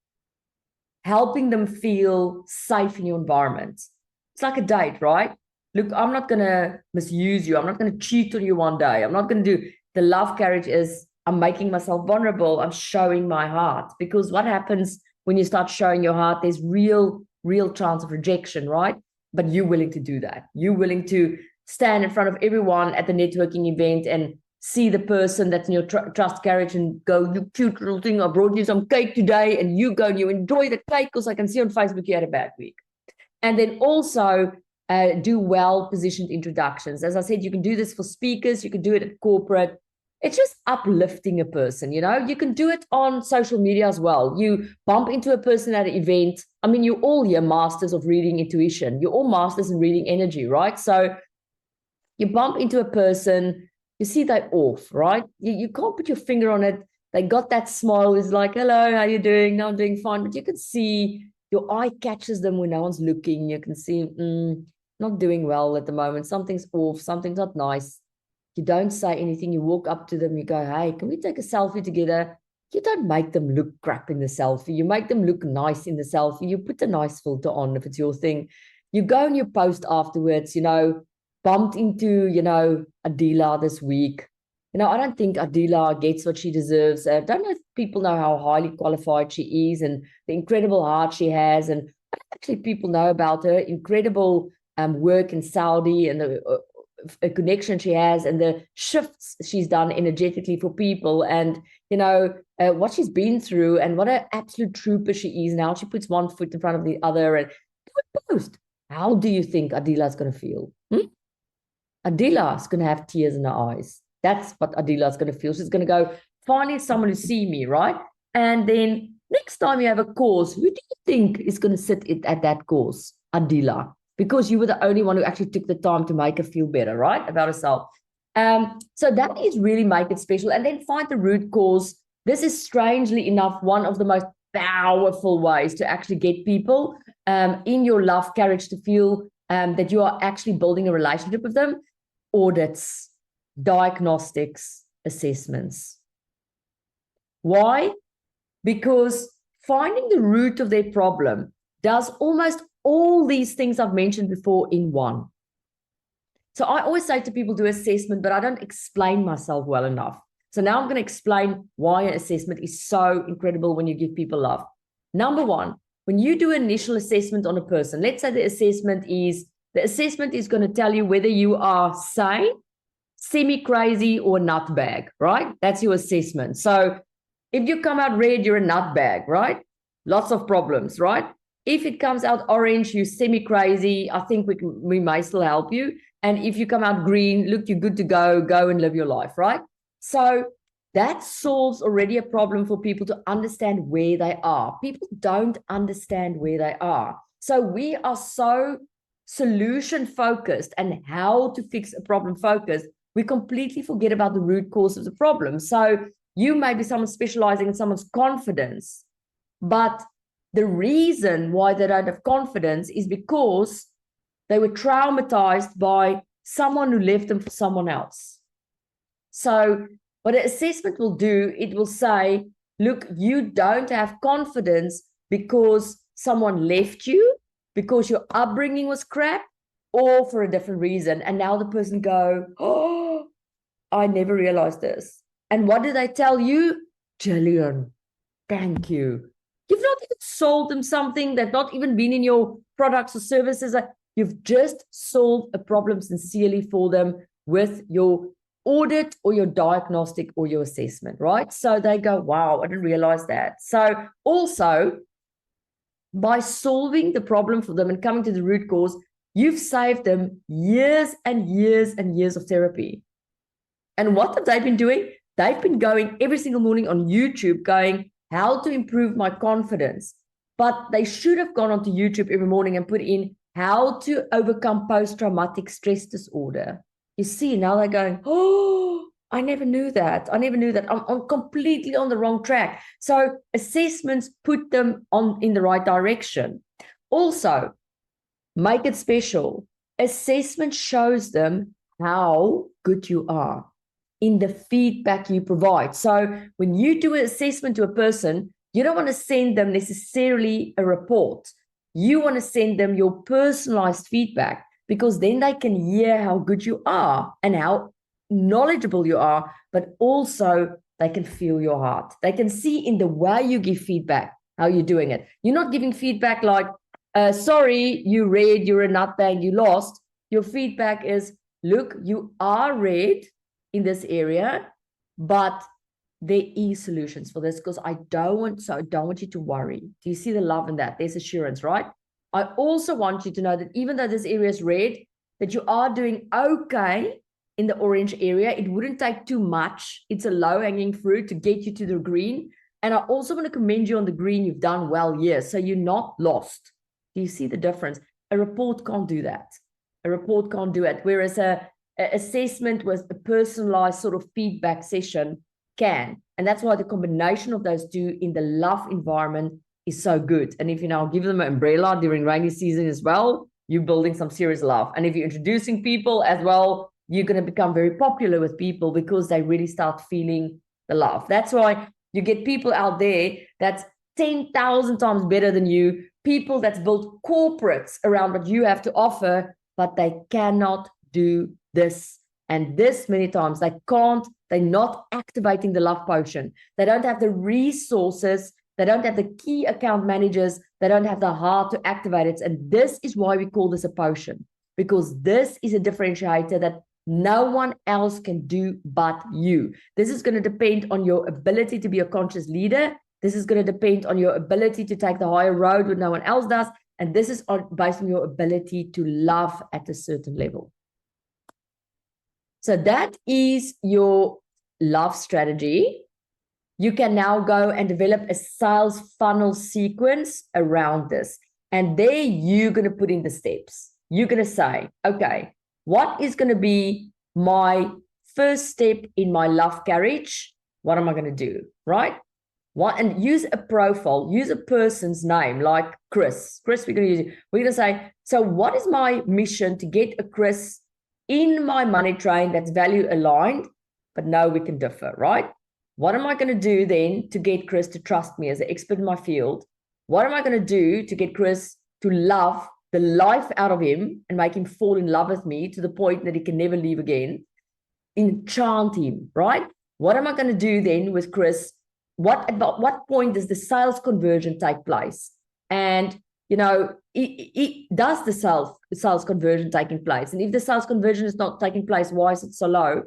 helping them feel safe in your environment. It's like a date, right? Look, I'm not going to misuse you. I'm not going to cheat on you one day. I'm not going to do. The Love Carriage is, I'm making myself vulnerable. I'm showing my heart. Because what happens when you start showing your heart, there's real chance of rejection, right? But you're willing to do that. You're willing to stand in front of everyone at the networking event and see the person that's in your Trust Carriage and go, you cute little thing, I brought you some cake today, and you go and you enjoy the cake because I can see on Facebook you had a bad week. And then also do well-positioned introductions. As I said, you can do this for speakers, you can do it at corporate. It's just uplifting a person, you know. You can do it on social media as well. You bump into a person at an event. I mean, you're all here masters of reading intuition. You're all masters in reading energy, right? So you bump into a person, you see they're off, right? You can't put your finger on it. They got that smile. It's like, hello, how you doing? No, I'm doing fine. But you can see your eye catches them when no one's looking. You can see, not doing well at the moment. Something's off. Something's not nice. You don't say anything. You walk up to them. You go, hey, can we take a selfie together? You don't make them look crap in the selfie. You make them look nice in the selfie. You put a nice filter on if it's your thing. You go and you post afterwards, you know, bumped into, you know, Adila this week. You know, I don't think Adila gets what she deserves. I don't know if people know how highly qualified she is and the incredible heart she has. And actually people know about her incredible work in Saudi and the a connection she has and the shifts she's done energetically for people, and you know what she's been through and what an absolute trooper she is. Now she puts one foot in front of the other and post. How do you think Adila's going to feel? Adila's going to have tears in her eyes. That's what Adila's going to feel. She's going to go, finally someone to see me, right? And then next time you have a course, who do you think is going to sit at that course? Adila. Because you were the only one who actually took the time to make her feel better, right, about herself. So that is really make it special. And then find the root cause. This is strangely enough one of the most powerful ways to actually get people in your Love Carriage to feel that you are actually building a relationship with them. Audits, diagnostics, assessments. Why? Because finding the root of their problem does almost all these things I've mentioned before in one. So I always say to people, do assessment, but I don't explain myself well enough. So now I'm going to explain why an assessment is so incredible when you give people love. Number one, when you do an initial assessment on a person, let's say the assessment is going to tell you whether you are sane, semi-crazy, or nutbag, right? That's your assessment. So if you come out red, you're a nutbag, right? Lots of problems, right? If it comes out orange, you're semi-crazy, I think we may still help you. And if you come out green, look, you're good to go and live your life, right? So that solves already a problem for people to understand where they are. People don't understand where they are. So we are so solution-focused and how to fix a problem focused, we completely forget about the root cause of the problem. So you may be someone specializing in someone's confidence, but the reason why they don't have confidence is because they were traumatized by someone who left them for someone else. So what an assessment will do, it will say, look, you don't have confidence because someone left you, because your upbringing was crap, or for a different reason. And now the person go, oh, I never realized this. And what did they tell you? Jillian, thank you. You've not even sold them something. They've not even been in your products or services. You've just solved a problem sincerely for them with your audit or your diagnostic or your assessment, right? So they go, wow, I didn't realize that. So also, by solving the problem for them and coming to the root cause, you've saved them years and years and years of therapy. And what have they been doing? They've been going every single morning on YouTube going, how to improve my confidence. But they should have gone onto YouTube every morning and put in how to overcome post-traumatic stress disorder. You see, now they're going, oh, I never knew that. I never knew that. I'm completely on the wrong track. So assessments put them in the right direction. Also, make it special. Assessment shows them how good you are in the feedback you provide. So when you do an assessment to a person, you don't want to send them necessarily a report. You want to send them your personalized feedback, because then they can hear how good you are and how knowledgeable you are, but also they can feel your heart. They can see in the way you give feedback how you're doing it. You're not giving feedback like, sorry, you red, you're a nutbag, you lost. Your feedback is, look, you are red in this area, but there is solutions for this, because I don't want you to worry. Do you see the love in that? There's assurance, right? I also want you to know that even though this area is red, that you are doing okay in the orange area. It wouldn't take too much. It's a low-hanging fruit to get you to the green. And I also want to commend you on the green. You've done well here, so you're not lost. Do you see the difference? A report can't do that. A report can't do it. Whereas a assessment with a personalized sort of feedback session can. And that's why the combination of those two in the love environment is so good. And if you now give them an umbrella during rainy season as well, you're building some serious love. And if you're introducing people as well, you're going to become very popular with people, because they really start feeling the love. That's why you get people out there that's 10,000 times better than you, people that's built corporates around what you have to offer, but they cannot do this and this many times. They can't, they're not activating the love potion. They don't have the resources. They don't have the key account managers. They don't have the heart to activate it. And this is why we call this a potion, because this is a differentiator that no one else can do but you. This is going to depend on your ability to be a conscious leader. This is going to depend on your ability to take the higher road when no one else does. And this is based on your ability to love at a certain level. So that is your love strategy. You can now go and develop a sales funnel sequence around this. And there you're going to put in the steps. You're going to say, okay, what is going to be my first step in my love carriage? What am I going to do, right? And use a profile, use a person's name like Chris. Chris, we're going to use it. We're going to say, so what is my mission to get a Chris in my money train that's value aligned, but no, we can differ, right? What am I going to do then to get Chris to trust me as an expert in my field? What am I going to do to get Chris to love the life out of him and make him fall in love with me to the point that he can never leave again? Enchant him, right? What am I going to do then with Chris? About what point does the sales conversion take place? And, you know, does the sales conversion taking place? And if the sales conversion is not taking place, why is it so low?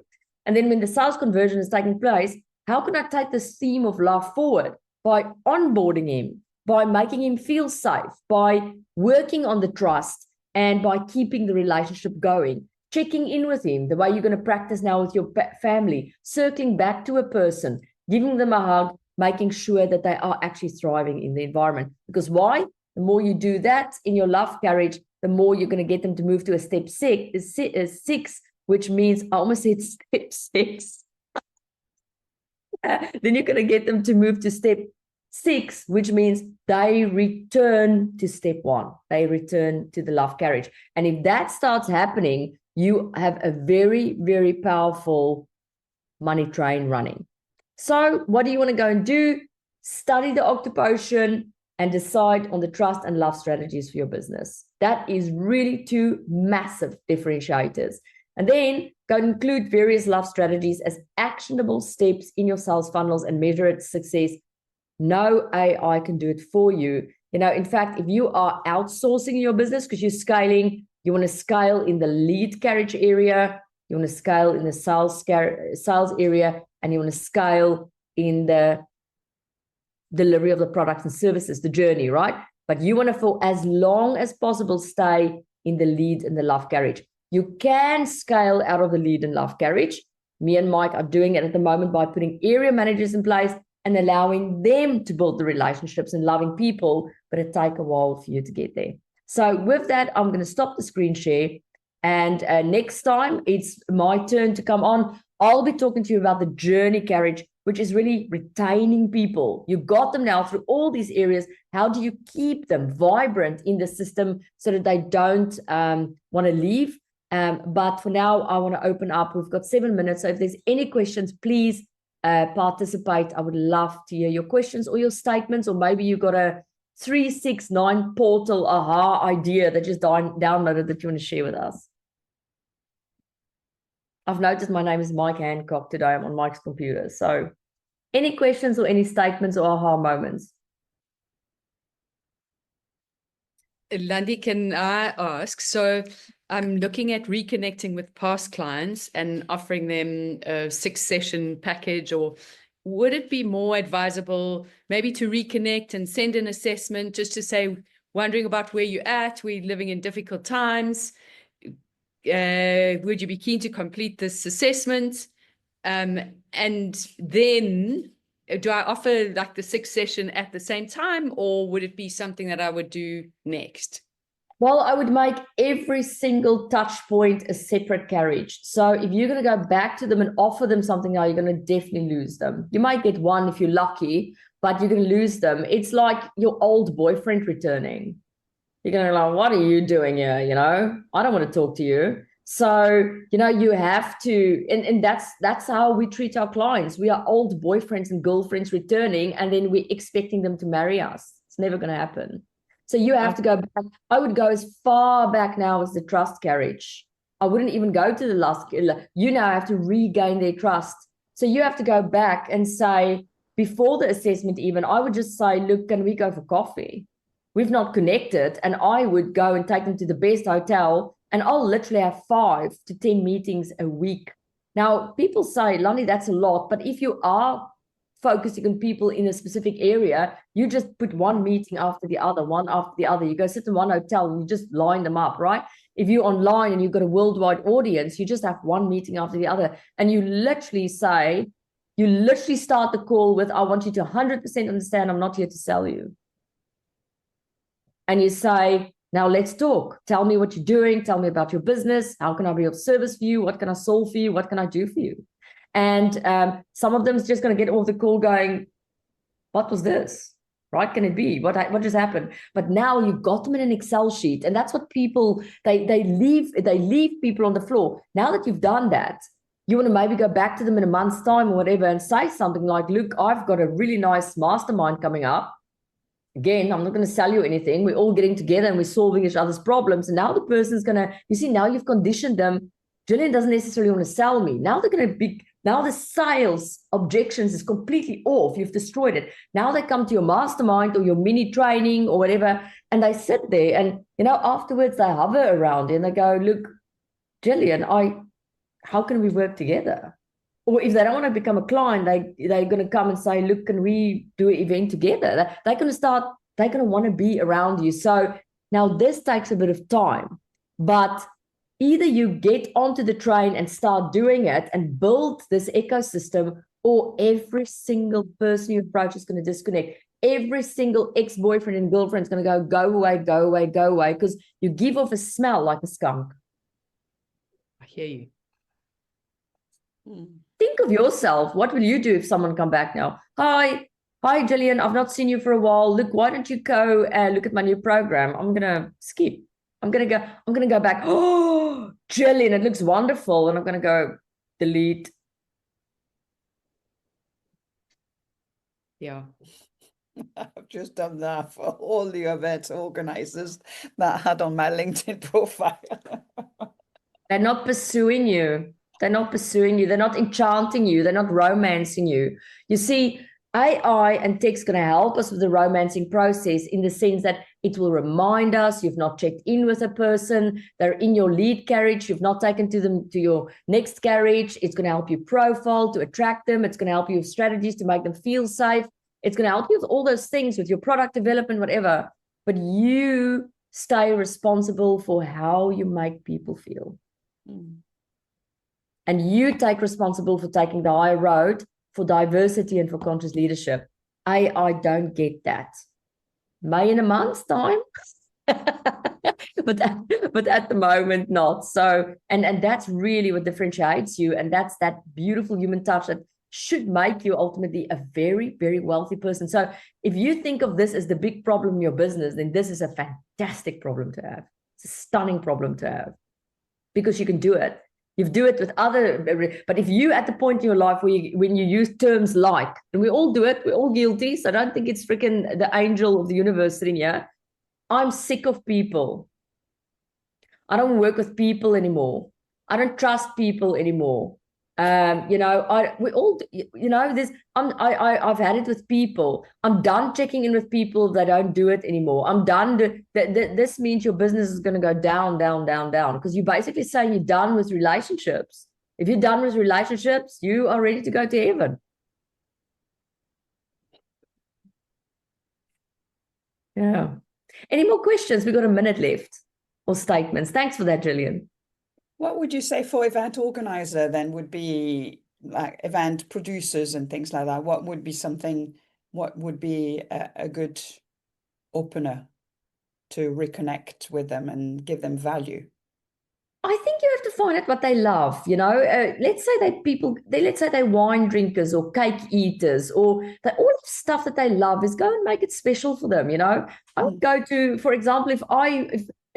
And then when the sales conversion is taking place, how can I take this theme of love forward? By onboarding him, by making him feel safe, by working on the trust, and by keeping the relationship going, checking in with him, the way you're going to practice now with your family, circling back to a person, giving them a hug, making sure that they are actually thriving in the environment. Because why? The more you do that in your love carriage, the more you're going to get them to move to a step six, which means, I almost said step six. Then you're going to get them to move to step 6, which means they return to step 1. They return to the love carriage. And if that starts happening, you have a very, very powerful money train running. So what do you want to go and do? Study the Octopotion and decide on the trust and love strategies for your business. That is really 2 massive differentiators. And then go and include various love strategies as actionable steps in your sales funnels and measure its success. No AI can do it for you. You know, in fact, if you are outsourcing your business because you're scaling, you want to scale in the lead carriage area, you want to scale in the sales area, and you want to scale in the delivery of the products and services, the journey, right? But you want to, for as long as possible, stay in the lead and the love carriage. You can scale out of the lead and love carriage, Me and Mike are doing it at the moment by putting area managers in place and allowing them to build the relationships and loving people, but it takes a while for you to get there. So with that, I'm going to stop the screen share. And next time, it's my turn to come on. I'll be talking to you about the journey carriage, which is really retaining people. You got them now through all these areas. How do you keep them vibrant in the system so that they don't want to leave? But for now, I want to open up. We've got 7 minutes. So if there's any questions, please participate. I would love to hear your questions or your statements, or maybe you got a 369 portal aha idea that just downloaded that you want to share with us. I've noticed my name is Mike Hancock today. I'm on Mike's computer. So any questions or any statements or aha moments? Landi, can I ask? So I'm looking at reconnecting with past clients and offering them a 6-session package, or would it be more advisable maybe to reconnect and send an assessment just to say, wondering about where you're at, we're living in difficult times. Would you be keen to complete this assessment? And then do I offer like the 6-session at the same time, or would it be something that I would do next? Well, I would make every single touch point a separate carriage. So if you're going to go back to them and offer them something now, you're going to definitely lose them. You might get one if you're lucky, but you're going to lose them. It's like your old boyfriend returning. You're going to be like, what are you doing here? You know, I don't want to talk to you. So, you know, you have to, and that's how we treat our clients. We are old boyfriends and girlfriends returning, and then we're expecting them to marry us. It's never going to happen. So you have to go back. I would go as far back now as the trust carriage. I wouldn't even go to the last. You now have to regain their trust. So you have to go back and say, before the assessment even, I would just say, look, can we go for coffee? We've not connected. And I would go and take them to the best hotel, and I'll literally have 5 to 10 meetings a week. Now, people say, Landi, that's a lot. But if you are focusing on people in a specific area, you just put one meeting after the other, one after the other. You go sit in one hotel and you just line them up, right? If you're online and you've got a worldwide audience, you just have one meeting after the other. And you literally say, you literally start the call with, I want you to 100% understand I'm not here to sell you. And you say, now let's talk. Tell me what you're doing. Tell me about your business. How can I be of service for you? What can I solve for you? What can I do for you? And some of them is just going to get off the call going, what was this? Right? Can it be? What just happened? But now you got them in an Excel sheet. And that's what people, they leave people on the floor. Now that you've done that, you want to maybe go back to them in a month's time or whatever and say something like, look, I've got a really nice mastermind coming up. Again, I'm not going to sell you anything. We're all getting together and we're solving each other's problems. And now the person's going to, you see, now you've conditioned them. Jillian doesn't necessarily want to sell me. Now they're going to be, now the sales objections is completely off. You've destroyed it. Now they come to your mastermind or your mini training or whatever, and they sit there and, you know, afterwards they hover around and they go, look, Jillian, how can we work together? Or if they don't want to become a client, they're going to come and say, look, can we do an event together? They're going to want to be around you. So now this takes a bit of time, but either you get onto the train and start doing it and build this ecosystem, or every single person you approach is going to disconnect. Every single ex-boyfriend and girlfriend is going to go away, go away, go away, because you give off a smell like a skunk. I hear you. Think of yourself. What will you do if someone come back now? Hi, Jillian, I've not seen you for a while. Look, why don't you go look at my new program? I'm going to skip. I'm going to go back. Oh, Jillian, it looks wonderful. And I'm going to go delete. Yeah. I've just done that for all the event organizers that I had on my LinkedIn profile. They're not pursuing you. They're not pursuing you. They're not enchanting you. They're not romancing you. You see, AI and tech's going to help us with the romancing process in the sense that it will remind us you've not checked in with a person. They're in your lead carriage. You've not taken them to your next carriage. It's going to help you profile to attract them. It's going to help you with strategies to make them feel safe. It's going to help you with all those things with your product development, whatever. But you stay responsible for how you make people feel. and you take responsible for taking the high road for diversity and for conscious leadership. I don't get that. May in a month's time. but at the moment not. So and that's really what differentiates you, and that's that beautiful human touch that should make you ultimately a very, very wealthy person. So if you think of this as the big problem in your business, then this is a fantastic problem to have. It's a stunning problem to have, because you can do it. You do it with other, but if you at the point in your life where when you use terms like, and we all do it, we're all guilty, so I don't think it's freaking the angel of the universe sitting here. I'm sick of people. I don't work with people anymore. I don't trust people anymore. We all, I've had it with people. I'm done checking in with people that don't do it anymore. I'm done. This means your business is going to go down, down, down, down, because you're basically saying you're done with relationships. If you're done with relationships, you are ready to go to heaven. Yeah. Any more questions? We've got a minute left, or statements. Thanks for that, Gillian. What would you say for event organizer then would be, like event producers and things like that? What would be a good opener to reconnect with them and give them value? I think you have to find out what they love. Let's say they're wine drinkers or cake eaters, or that all the stuff that they love is go and make it special for them. I would go to, for example, if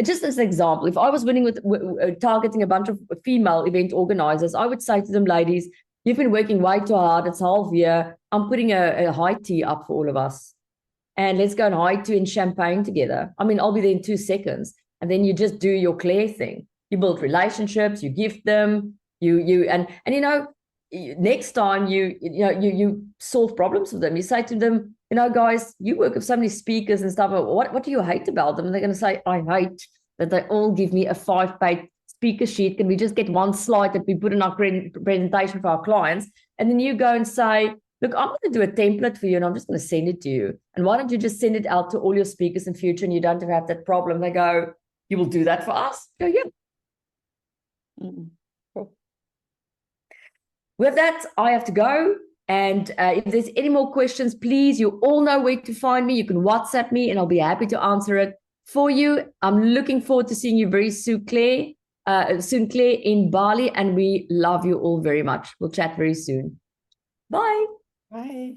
just as an example, if I was targeting a bunch of female event organizers, I would say to them, ladies, you've been working way too hard. It's half year. I'm putting a high tea up for all of us, and let's go and high tea and champagne together. I mean, I'll be there in 2 seconds, and then you just do your Claire thing. You build relationships, you gift them, next time you solve problems with them. You say to them, guys, you work with so many speakers and stuff. What do you hate about them? And they're going to say, I hate that they all give me a 5-page speaker sheet. Can we just get one slide that we put in our presentation for our clients? And then you go and say, look, I'm going to do a template for you, and I'm just going to send it to you. And why don't you just send it out to all your speakers in future, and you don't have that problem? They go, you will do that for us? I go, yeah. Cool. With that, I have to go. And if there's any more questions, please, you all know where to find me. You can WhatsApp me, and I'll be happy to answer it for you. I'm looking forward to seeing you very soon, Claire, in Bali, and we love you all very much. We'll chat very soon. Bye. Bye.